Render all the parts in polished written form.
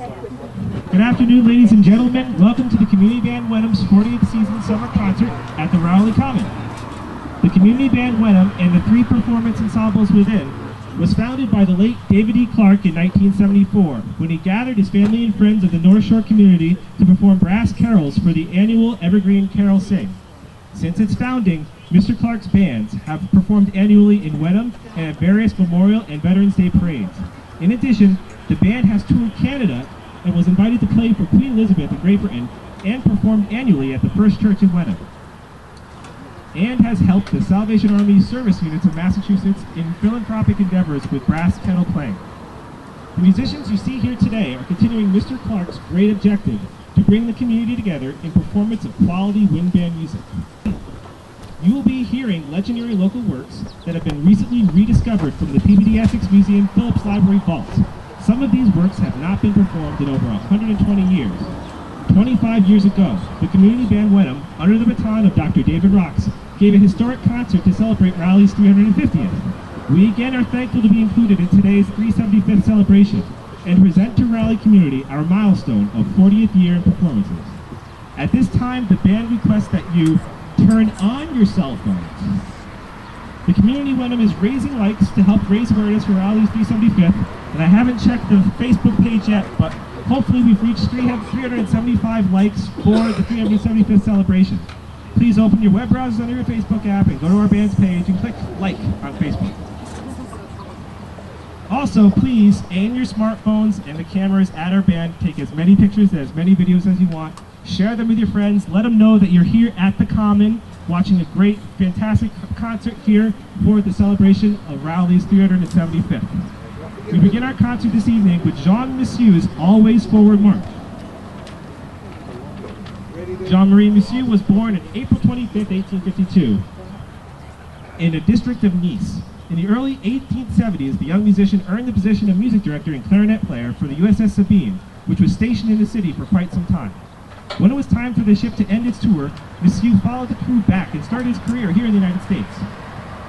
Good afternoon, ladies and gentlemen. Welcome to the Community Band Wenham's 40th season summer concert at the Rowley Common. The Community Band Wenham and the three performance ensembles within was founded by the late David E. Clark in 1974 when he gathered his family and friends of the North Shore community to perform brass carols for the annual Evergreen Carol Sing. Since its founding, Mr. Clark's bands have performed annually in Wenham and at various Memorial and Veterans Day parades. In addition, the band has toured Canada and was invited to play for Queen Elizabeth in Great Britain and performed annually at the First Church in Wenham, and has helped the Salvation Army service units of Massachusetts in philanthropic endeavors with brass kettle playing. The musicians you see here today are continuing Mr. Clark's great objective to bring the community together in performance of quality wind band music. You will be hearing legendary local works that have been recently rediscovered from the PBD Essex Museum Phillips Library vault. Some of these works have not been performed in over 120 years. 25 years ago, the Community Band Wenham, under the baton of Dr. David Rocks, gave a historic concert to celebrate Rowley's 350th. We again are thankful to be included in today's 375th celebration and present to Rowley community our milestone of 40th year in performances. At this time, the band requests that you turn on your cell phones. The Community Wenham is raising likes to help raise awareness for Rowley's 375th, and I haven't checked the Facebook page yet, but hopefully we've reached 375 likes for the 375th celebration. Please open your web browsers under your Facebook app and go to our band's page and click like on Facebook. Also, please aim your smartphones and the cameras at our band. Take as many pictures and as many videos as you want. Share them with your friends. Let them know that you're here at the Common watching a great, fantastic concert here for the celebration of Rowley's 375th. We begin our concert this evening with Jean Monsieur's Always Forward March. Jean-Marie Monsieur was born on April 25, 1852, in the district of Nice. In the early 1870s, the young musician earned the position of music director and clarinet player for the USS Sabine, which was stationed in the city for quite some time. When it was time for the ship to end its tour, Monsieur followed the crew back and started his career here in the United States.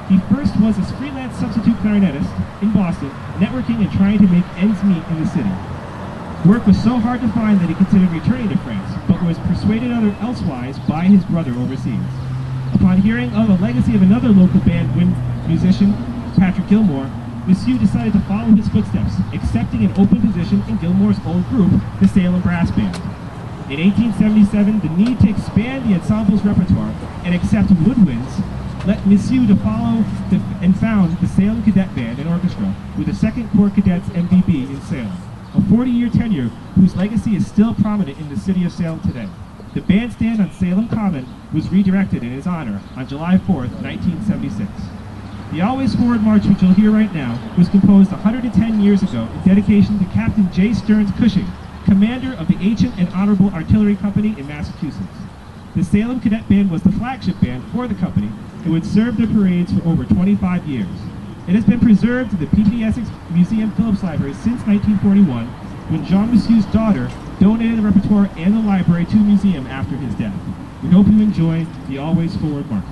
He first was a freelance substitute clarinetist in Boston, networking and trying to make ends meet in the city. Work was so hard to find that he considered returning to France, but was persuaded elsewise by his brother overseas. Upon hearing of the legacy of another local band wind musician, Patrick Gilmore, Monsieur decided to follow his footsteps, accepting an open position in Gilmore's old group, the Salem Brass Band. In 1877, the need to expand the ensemble's repertoire and accept woodwinds led Monsieur to follow and found the Salem Cadet Band and Orchestra with the 2nd Corps Cadets MVB in Salem, a 40-year tenure whose legacy is still prominent in the city of Salem today. The bandstand on Salem Common was redirected in his honor on July 4th, 1976. The Always Forward March, which you'll hear right now, was composed 110 years ago in dedication to Captain J. Stearns Cushing, commander of the Ancient and Honorable Artillery Company in Massachusetts. The Salem Cadet Band was the flagship band for the company and would serve their parades for over 25 years. It has been preserved in the PBD Essex Museum Phillips Library since 1941, when Jean Monsieur's daughter donated the repertoire and the library to the museum after his death. We hope you enjoy the Always Forward March.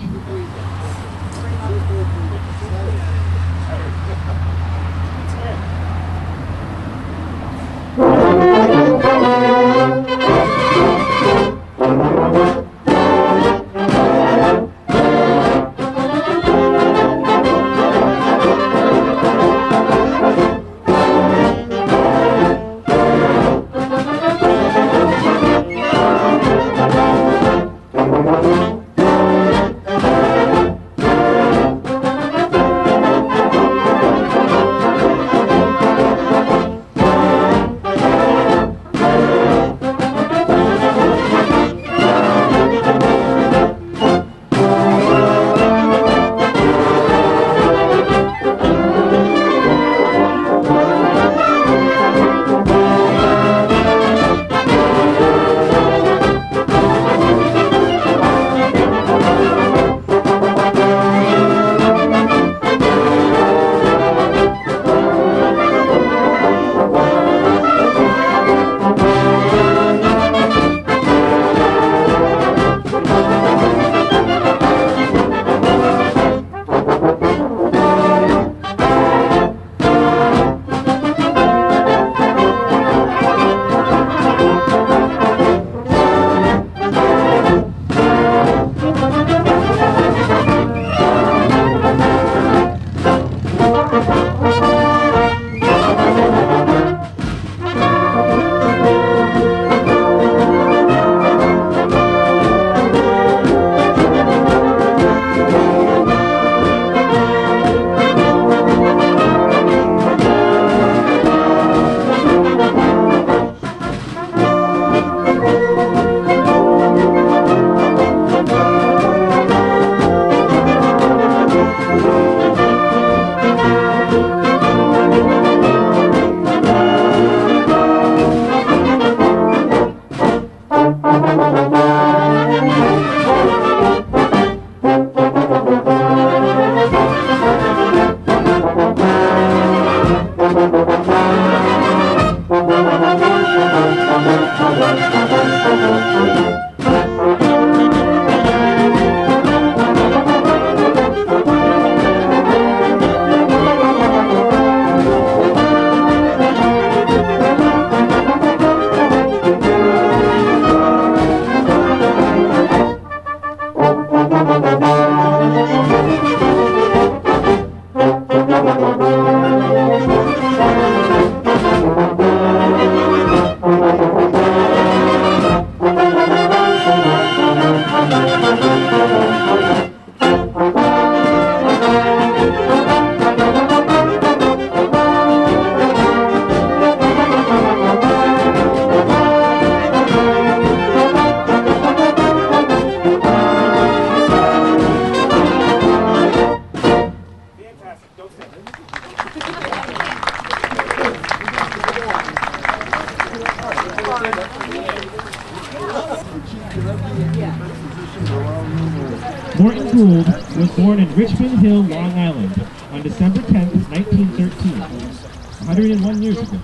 Morton Gould was born in Richmond Hill, Long Island, on December 10, 1913, 101 years ago.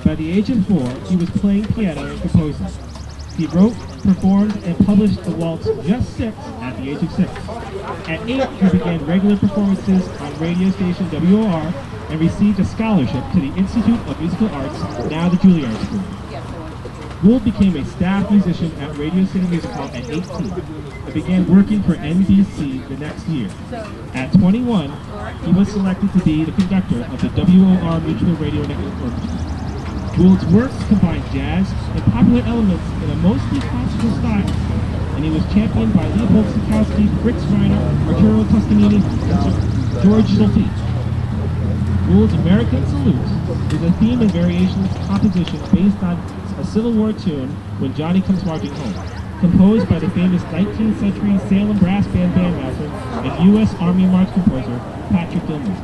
By the age of 4, he was playing piano and composing. He wrote, performed, and published the waltz Just 6 at the age of 6. At 8, he began regular performances on radio station WOR and received a scholarship to the Institute of Musical Arts, now the Juilliard School. Gould became a staff musician at Radio City Music Hall at 18 and began working for NBC the next year. At 21, he was selected to be the conductor of the WOR Mutual Radio Network Orchestra. Gould's works combined jazz and popular elements in a mostly classical style, and he was championed by Leopold Stokowski, Fritz Reiner, Arturo Toscanini, and George Solti. Gould's American Salute is a theme and variations composition based on a Civil War tune, When Johnny Comes Marching Home, composed by the famous 19th century Salem Brass Band bandmaster and U.S. Army March composer, Patrick Gilmer.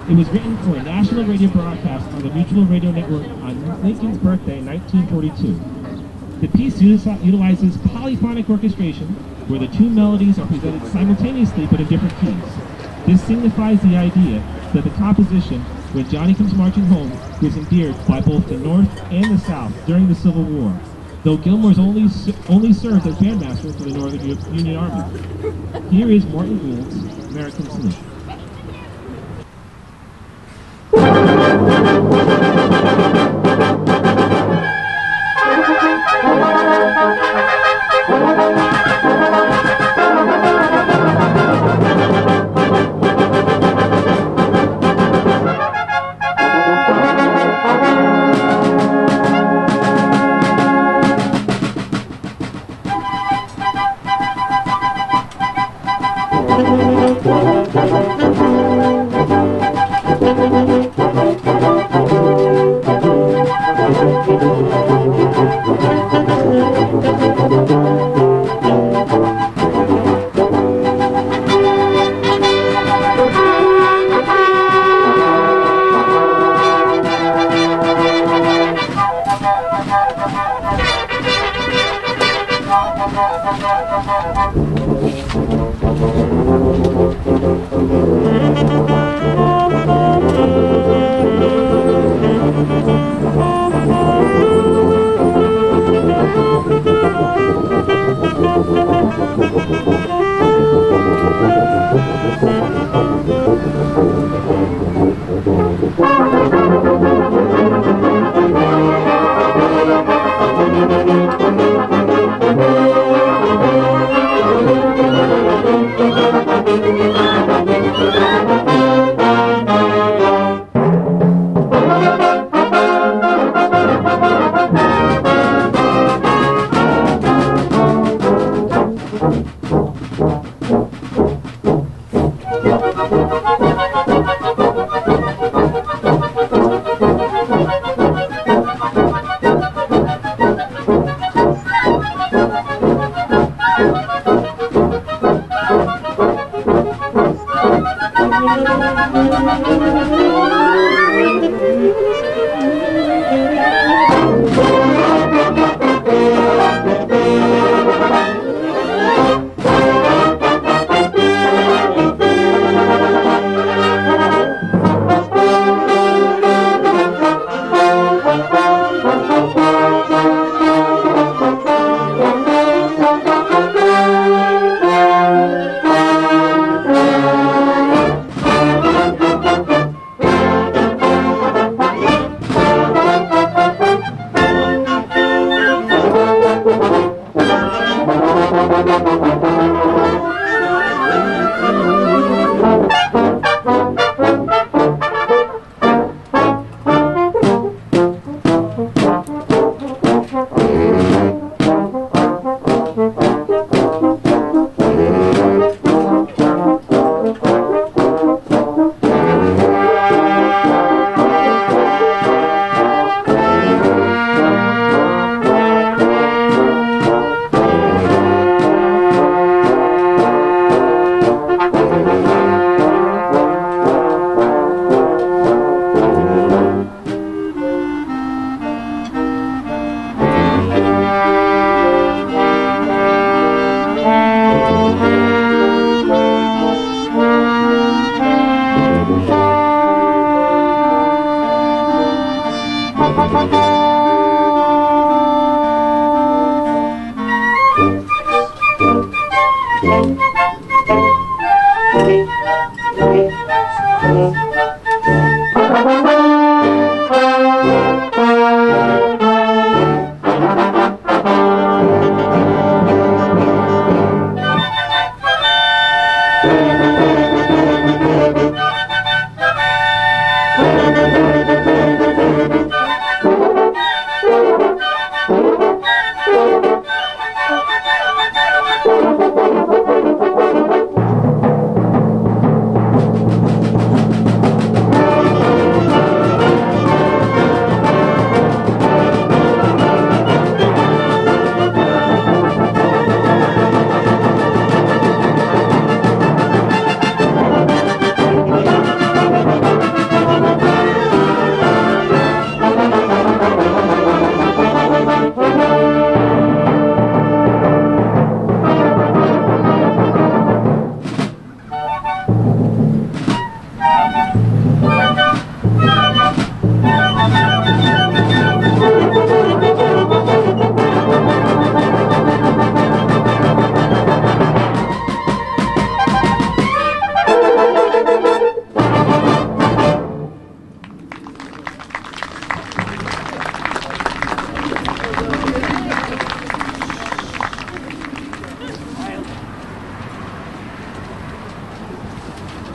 It was written for a national radio broadcast on the Mutual Radio Network on Lincoln's birthday in 1942. The piece utilizes polyphonic orchestration, where the two melodies are presented simultaneously but in different keys. This signifies the idea that the composition, When Johnny Comes Marching Home, was endeared by both the North and the South during the Civil War, though Gilmore's only served as bandmaster for the Northern Union Army. Here is Morton Gould's American Salute.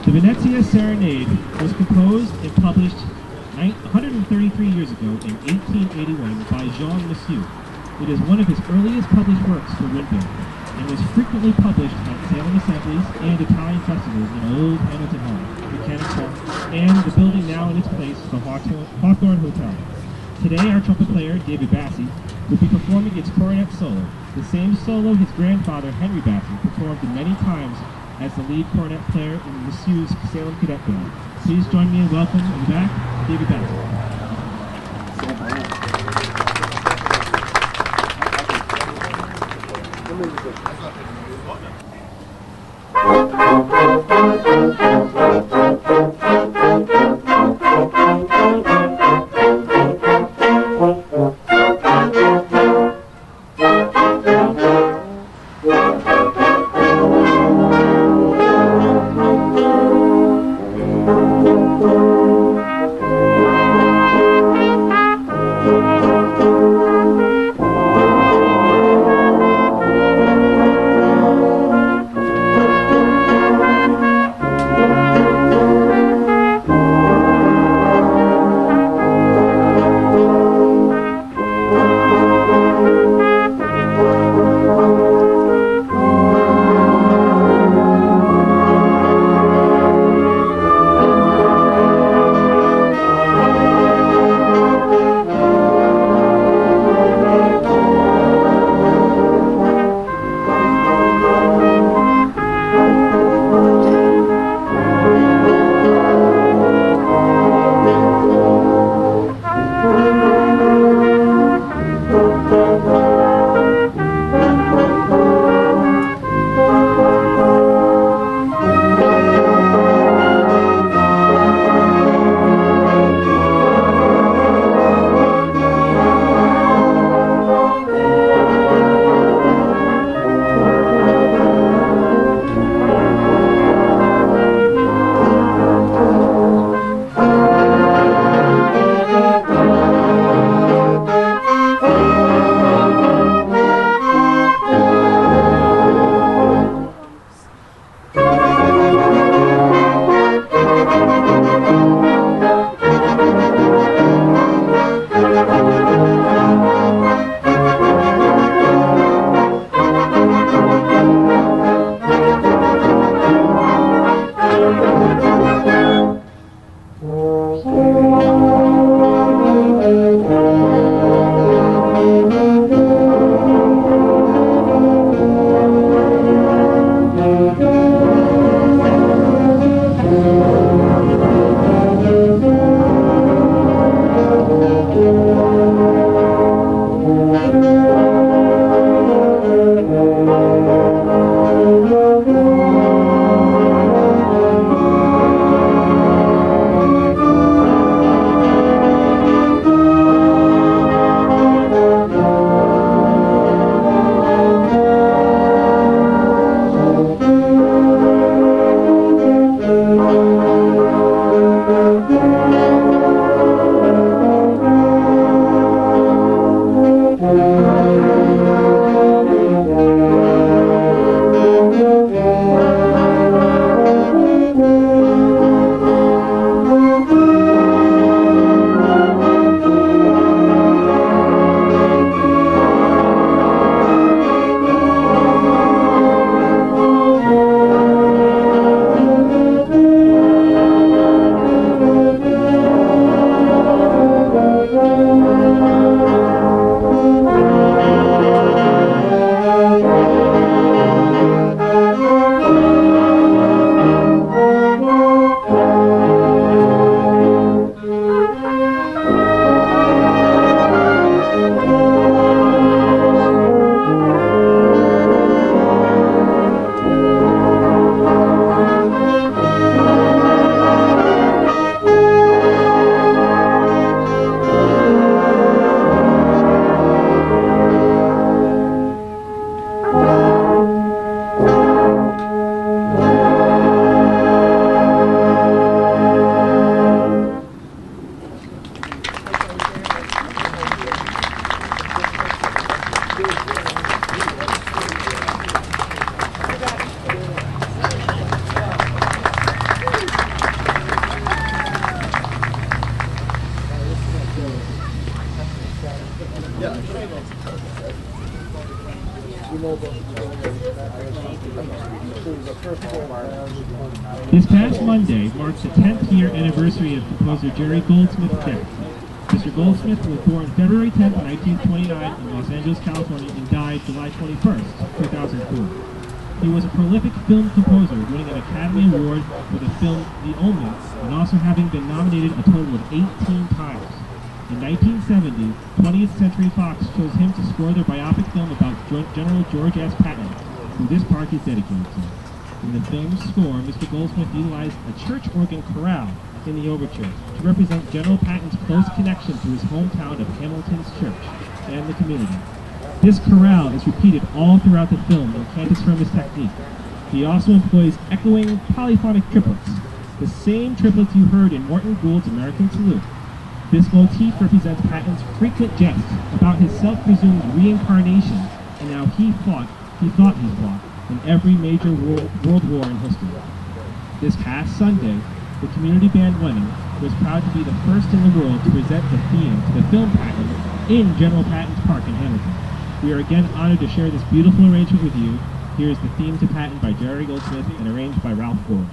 The Venezia Serenade was composed and published 133 years ago in 1881 by Jean Monsieur. It is one of his earliest published works for wind band, and was frequently published at sailing assemblies and Italian festivals in Old Hamilton Hall, Mechanics Hall, and the building now in its place, the Hawthorne Hotel. Today, our trumpet player, David Bassi, will be performing its cornet solo, the same solo his grandfather, Henry Bassi, performed many times as the lead cornet player in Monsieur's Salem Cadet Band. Please join me in welcoming in the back, David Bassi. This past Monday marks the 10th year anniversary of composer Jerry Goldsmith's death. Mr. Goldsmith was born February 10, 1929 in Los Angeles, California, and died July 21, 2004. He was a prolific film composer, winning an Academy Award for the film The Omen, and also having been nominated a total of 18 times. In 1970, 20th Century Fox chose him to score their biopic film about General George S. Patton, who this park is dedicated to. In the film's score, Mr. Goldsmith utilized a church organ chorale in the overture to represent General Patton's close connection to his hometown of Hamilton's Church and the community. This chorale is repeated all throughout the film in Cantus Firmus technique. He also employs echoing polyphonic triplets, the same triplets you heard in Morton Gould's American Salute. This motif represents Patton's frequent jests about his self-presumed reincarnation and how he thought he fought in every major world war in history. This past Sunday, the community band Wenham was proud to be the first in the world to present the theme to the film Patton in General Patton's Park in Hamilton. We are again honored to share this beautiful arrangement with you. Here is the theme to Patton by Jerry Goldsmith and arranged by Ralph Gord.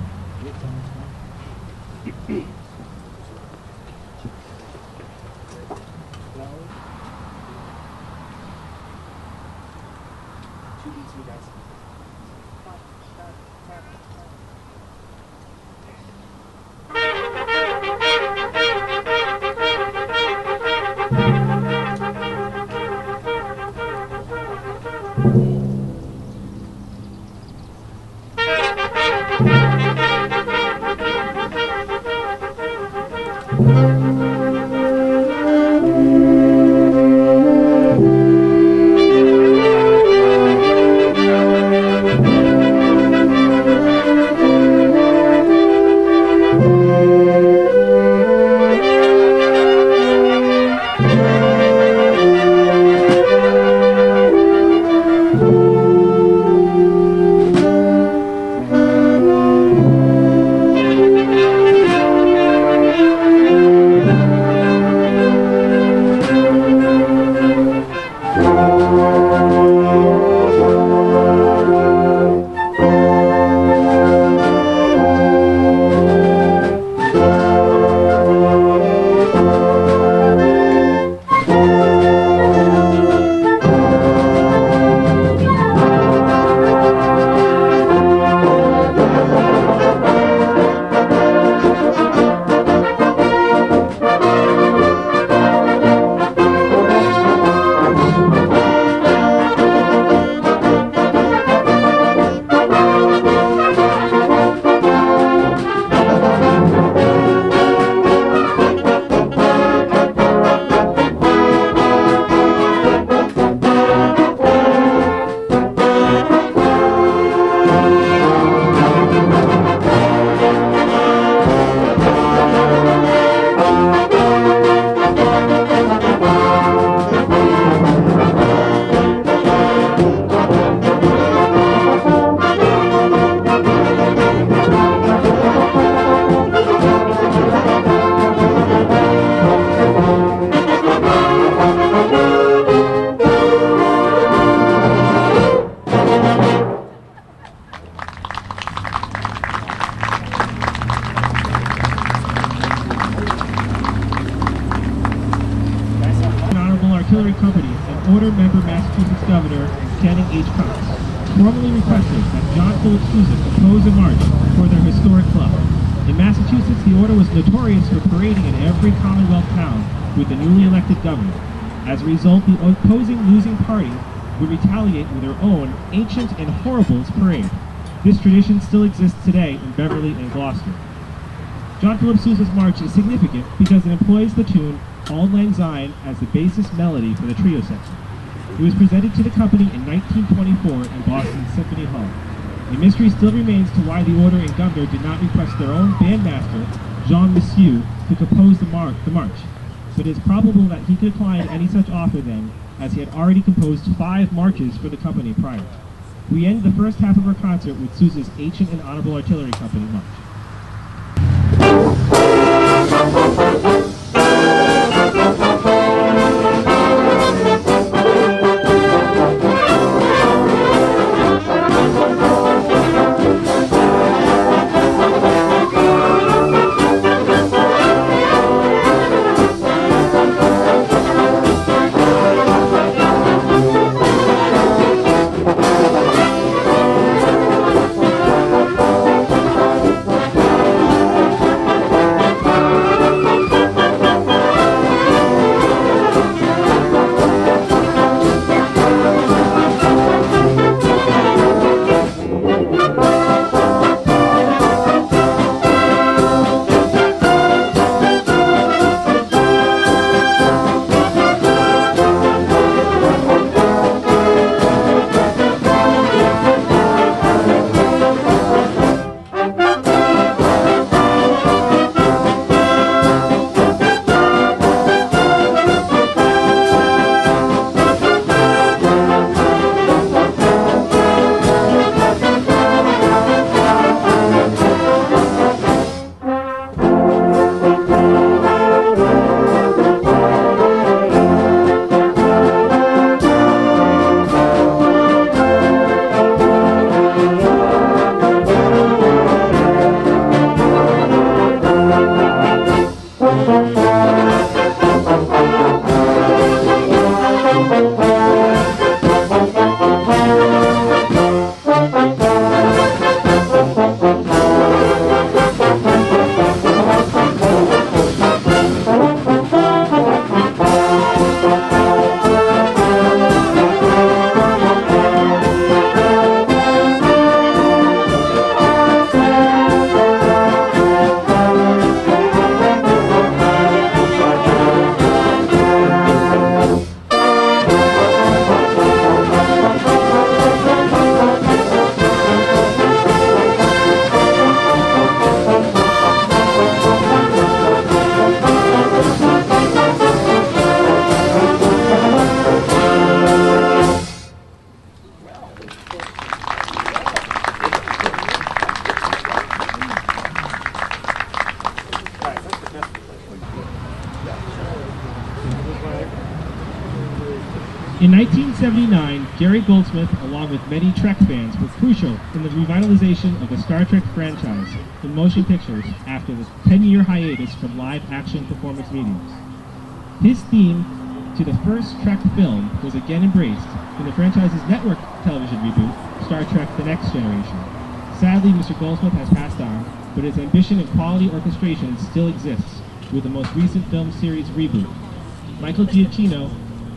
Artillery Company and Order Member Massachusetts Governor Channing H. Cox formally requested that John Philip Sousa compose a march for their historic club. In Massachusetts, the order was notorious for parading in every Commonwealth town with the newly elected governor. As a result, the opposing losing party would retaliate with their own Ancient and Horribles parade. This tradition still exists today in Beverly and Gloucester. John Philip Sousa's march is significant because it employs the tune Auld Lang Syne as the basis melody for the trio section. It was presented to the company in 1924 in Boston's Symphony Hall. A mystery still remains to why the order and governor did not request their own bandmaster, Jean Monsieur, to compose the march, but it is probable that he declined any such offer then, as he had already composed 5 marches for the company prior. We end the first half of our concert with Sousa's Ancient and Honorable Artillery Company march. In 1979, Gary Goldsmith, along with many Trek fans, were crucial in the revitalization of the Star Trek franchise in motion pictures after the 10-year hiatus from live-action performance mediums. His theme to the first Trek film was again embraced in the franchise's network television reboot, Star Trek The Next Generation. Sadly, Mr. Goldsmith has passed on, but his ambition and quality orchestration still exists with the most recent film series reboot. Michael Giacchino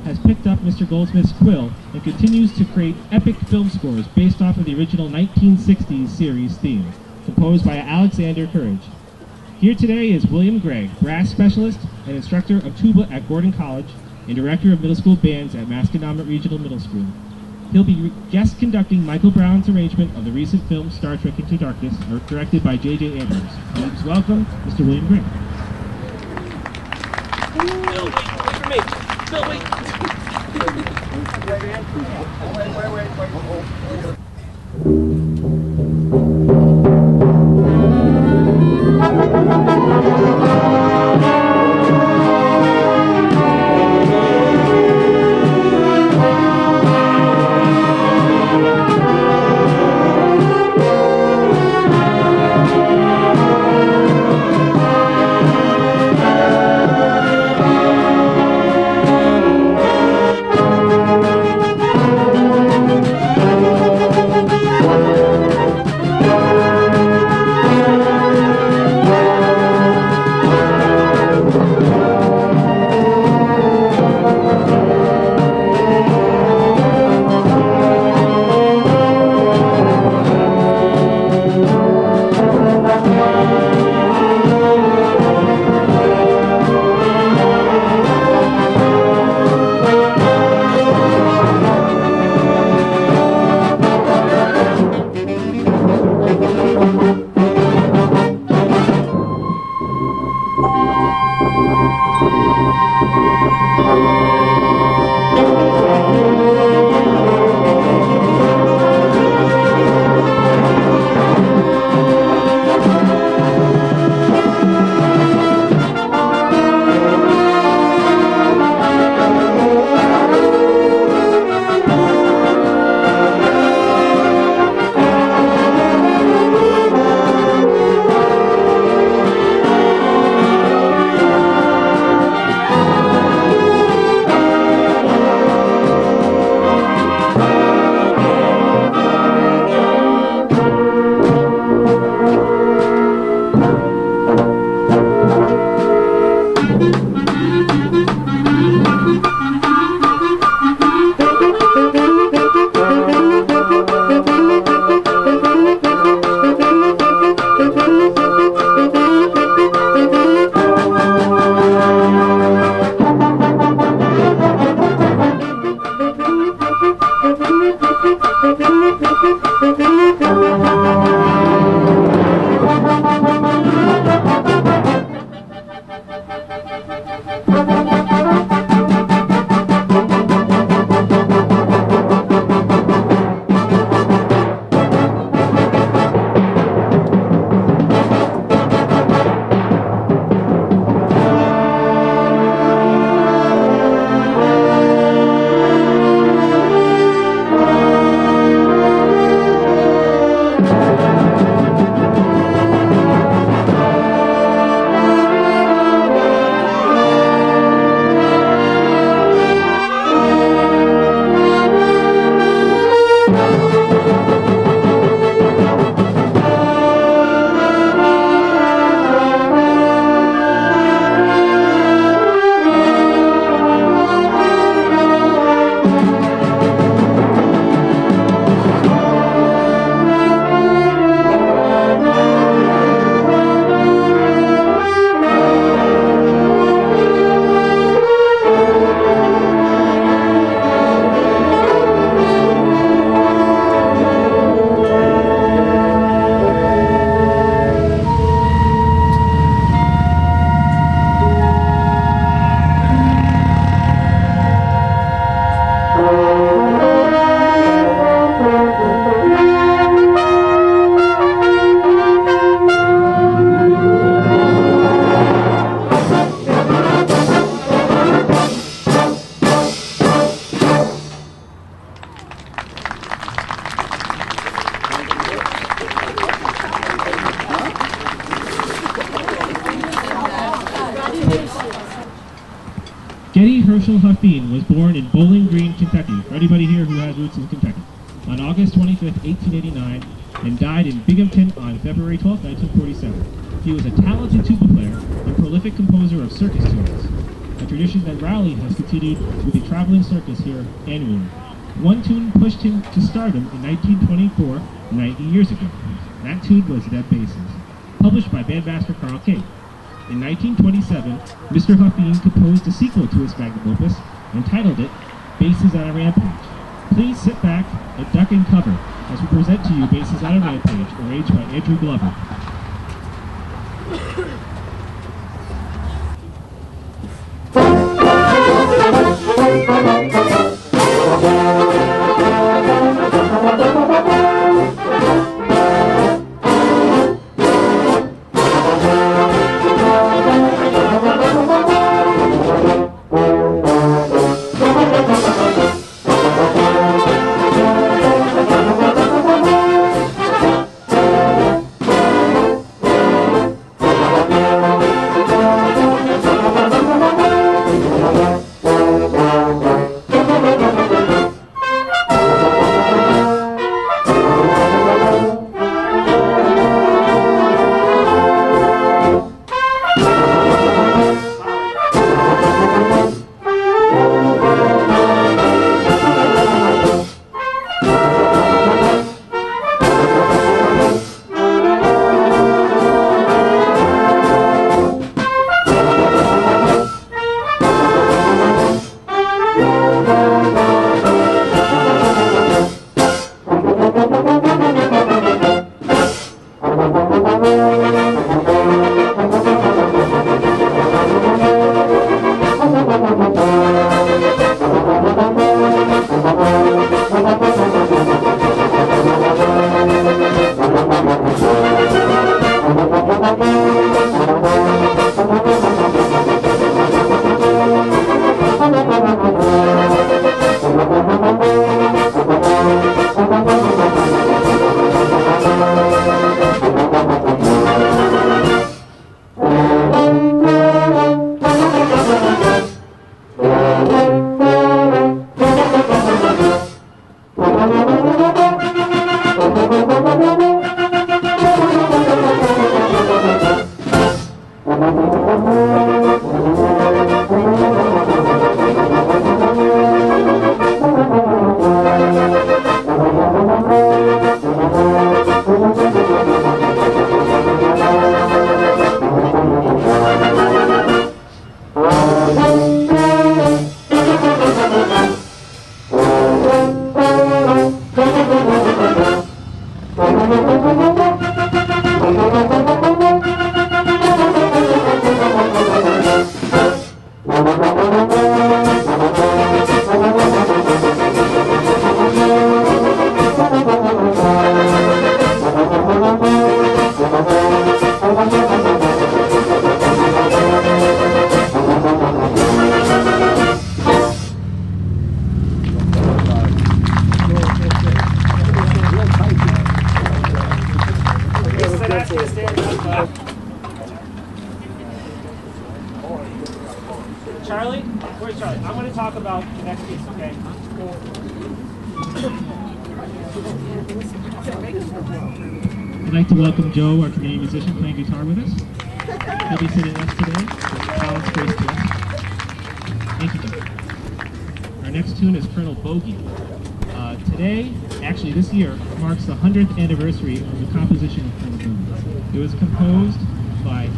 has picked up Mr. Goldsmith's quill and continues to create epic film scores based off of the original 1960s series theme, composed by Alexander Courage. Here today is William Gregg, brass specialist and instructor of tuba at Gordon College and director of middle school bands at Masconomet Regional Middle School. He'll be guest conducting Michael Brown's arrangement of the recent film Star Trek Into Darkness, directed by J.J. Abrams. Please welcome Mr. William Gregg. Bill, wait for me. Bill, wait. Marshall Huffine was born in Bowling Green, Kentucky, for anybody here who has roots in Kentucky, on August 25, 1889, and died in Binghamton on February 12, 1947. He was a talented tuba player and prolific composer of circus tunes, a tradition that Rowley has continued with a traveling circus here annually. One tune pushed him to stardom in 1924, 90 years ago. That tune was Dead Basses, published by bandmaster Carl King. In 1927, Mr. Huffine composed a sequel to his magnum opus and titled it Basses on a Rampage. Please sit back and duck and cover as we present to you Basses on a Rampage, arranged by Andrew Glover. Charlie? Where's Charlie? I'm going to talk about the next piece, okay? I'd like to welcome Joe, our community musician, playing guitar with us. He'll be sitting next today. Talent's grace to us. Thank you, Joe. Our next tune is Colonel Bogey. Today, actually this year, marks the 100th anniversary of the composition of Colonel Bogey. It was composed by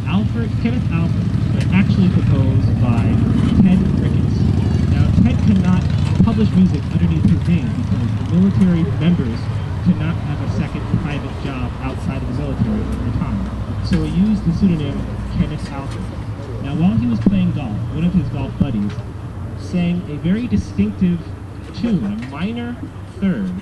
Kenneth Alford, but actually composed by Ted Ricketts. Now, Ted could not publish music underneath his name because the military members could not have a second private job outside of the military at the time. So he used the pseudonym Kenneth Alford. Now, while he was playing golf, one of his golf buddies sang a very distinctive tune, a minor third.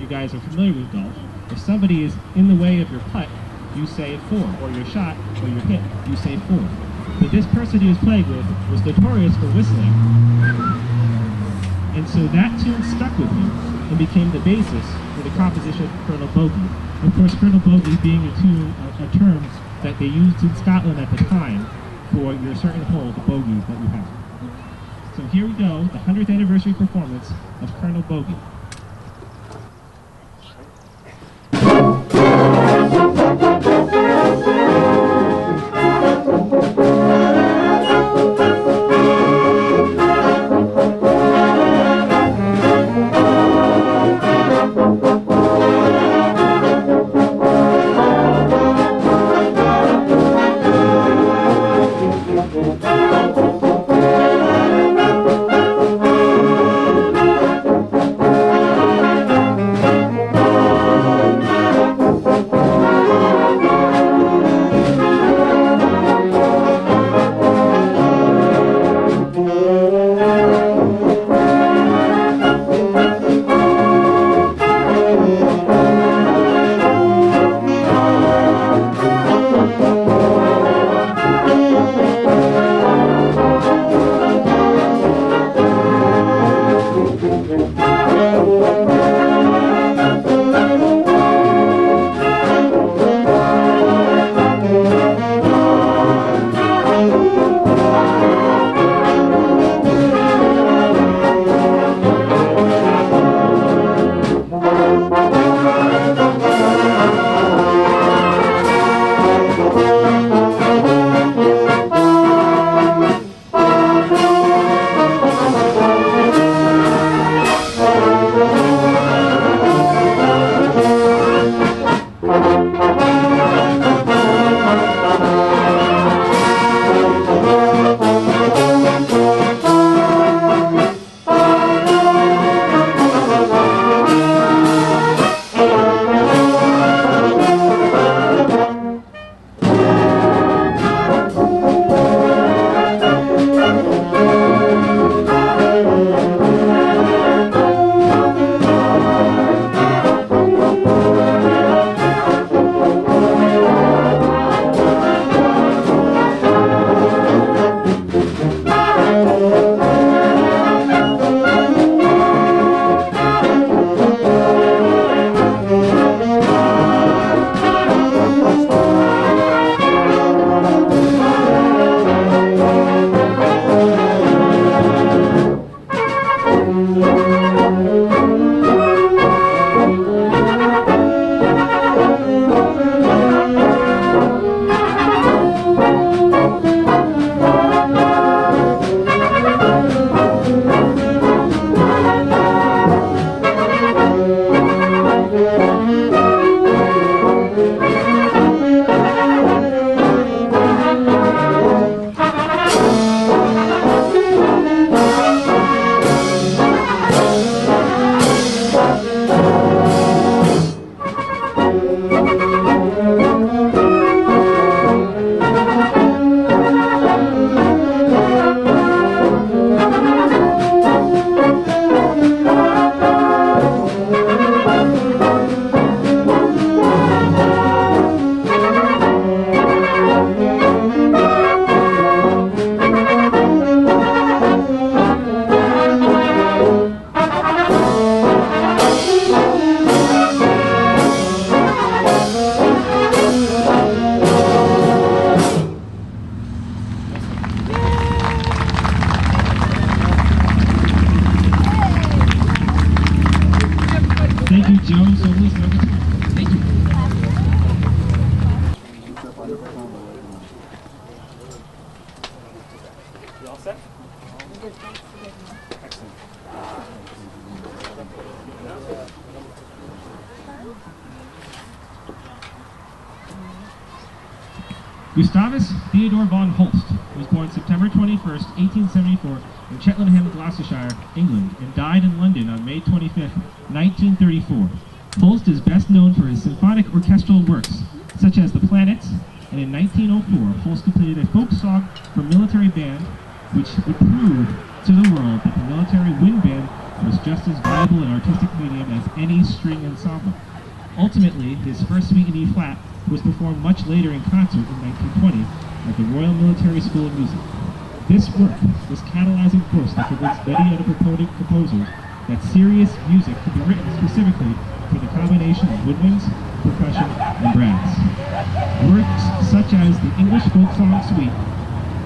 You guys are familiar with golf. If somebody is in the way of your putt, you say 4, or your shot, or your hit, you say 4. But this person he was playing with was notorious for whistling. And so that tune stuck with him and became the basis for the composition of Colonel Bogey. Of course, Colonel Bogey being a term that they used in Scotland at the time for your certain hole, the bogey that you have. here we go, the 100th anniversary performance of Colonel Bogey. Thank you, Joan. So please go ahead. Thank you. You all set? Excellent. Gustavus Theodore von Holst was born September 21st, 1874 in Cheltenham, Gloucestershire, England, and died in London on May 25th, 1934. Holst is best known for his symphonic orchestral works, such as The Planets, and in 1904, Holst completed a folk song for military band, which would prove to the world that the military wind band was just as viable an artistic medium as any string ensemble. Ultimately, his first suite in E-flat was performed much later in concert in 1920 at the Royal Military School of Music. This work was catalyzing force that convinced many other composers that serious music could be written specifically for the combination of woodwinds, percussion, and brass. Works such as the English Folk Song Suite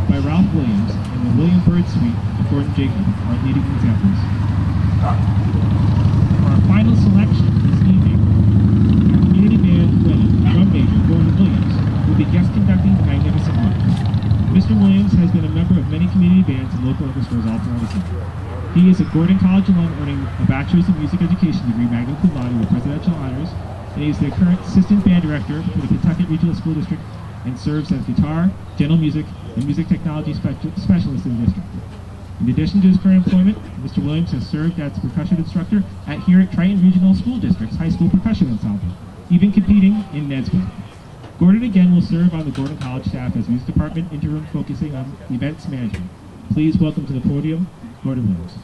by Ralph Williams and the William Byrd Suite of Gordon Jacob are leading examples. For our final selection this evening, our community band Wenham drum major Gordon Williams will be guest conducting the Magnificent March. Mr. Williams has been a member of many community bands and local orchestras all throughout his life. He is a Gordon College alum earning a Bachelor's of Music Education degree magna cum laude with presidential honors, and he is the current assistant band director for the Kentucky Regional School District and serves as guitar, general music, and music technology specialist in the district. In addition to his current employment, Mr. Williams has served as percussion instructor here at Triton Regional School District's high school percussion ensemble, even competing in Nedsville. Gordon again will serve on the Gordon College staff as music department interim focusing on events management. Please welcome to the podium, Gordon Williams.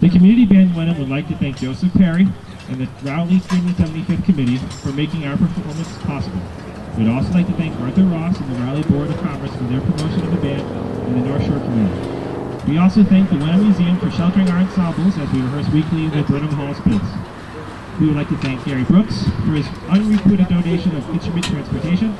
The Community Band Wenham would like to thank Joseph Perry and the Rowley 375th Committee for making our performance possible. We'd also like to thank Arthur Ross and the Rowley Board of Commerce for their promotion of the band in the North Shore community. We also thank the Wenham Museum for sheltering our ensembles as we rehearse weekly in the Burnham Hall space. We would like to thank Gary Brooks for his unrequited donation of instrument transportation,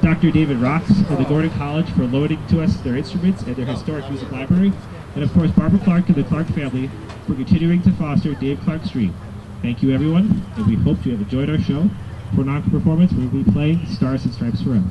Dr. David Rocks of the Gordon College for loaning to us their instruments and their historic music library, and of course Barbara Clark and the Clark family for continuing to foster Dave Clark's dream. Thank you everyone, and we hope you have enjoyed our show. For an encore performance, we will be playing Stars and Stripes Forever.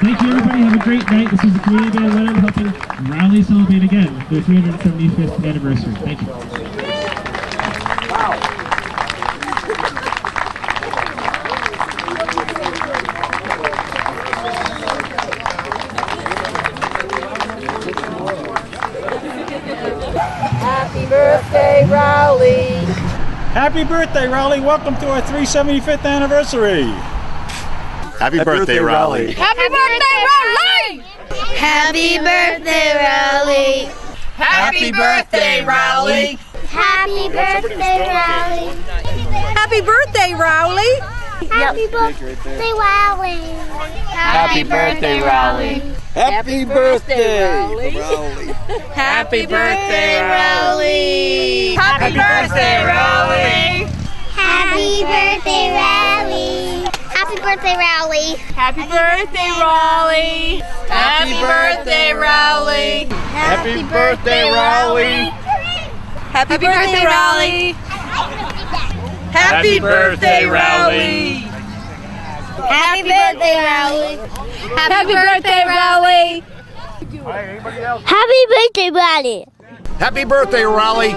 Thank you, everybody. Have a great night. This is the Community Band Wenham helping Rowley celebrate again their 375th anniversary. Thank you. Happy birthday, Rowley! Happy birthday, Rowley. Welcome to our 375th anniversary. Happy birthday, Raleigh. Happy birthday, Raleigh! Happy birthday, Raleigh! Happy birthday, Raleigh. Happy birthday, Raleigh! Happy birthday, Rowley! Happy birthday, Raleigh! Happy birthday, Raleigh. Happy birthday, Raleigh. Happy birthday, Raleigh. Happy birthday, Rowley! Happy birthday, Raleigh! Happy birthday, Raleigh! Happy birthday, Raleigh! Happy birthday, Raleigh. Happy birthday, Raleigh. Happy birthday, Raleigh! Happy birthday, Raleigh. Happy birthday, Raleigh! Happy birthday, Rowley! Happy birthday, Raleigh! Happy birthday, Raleigh.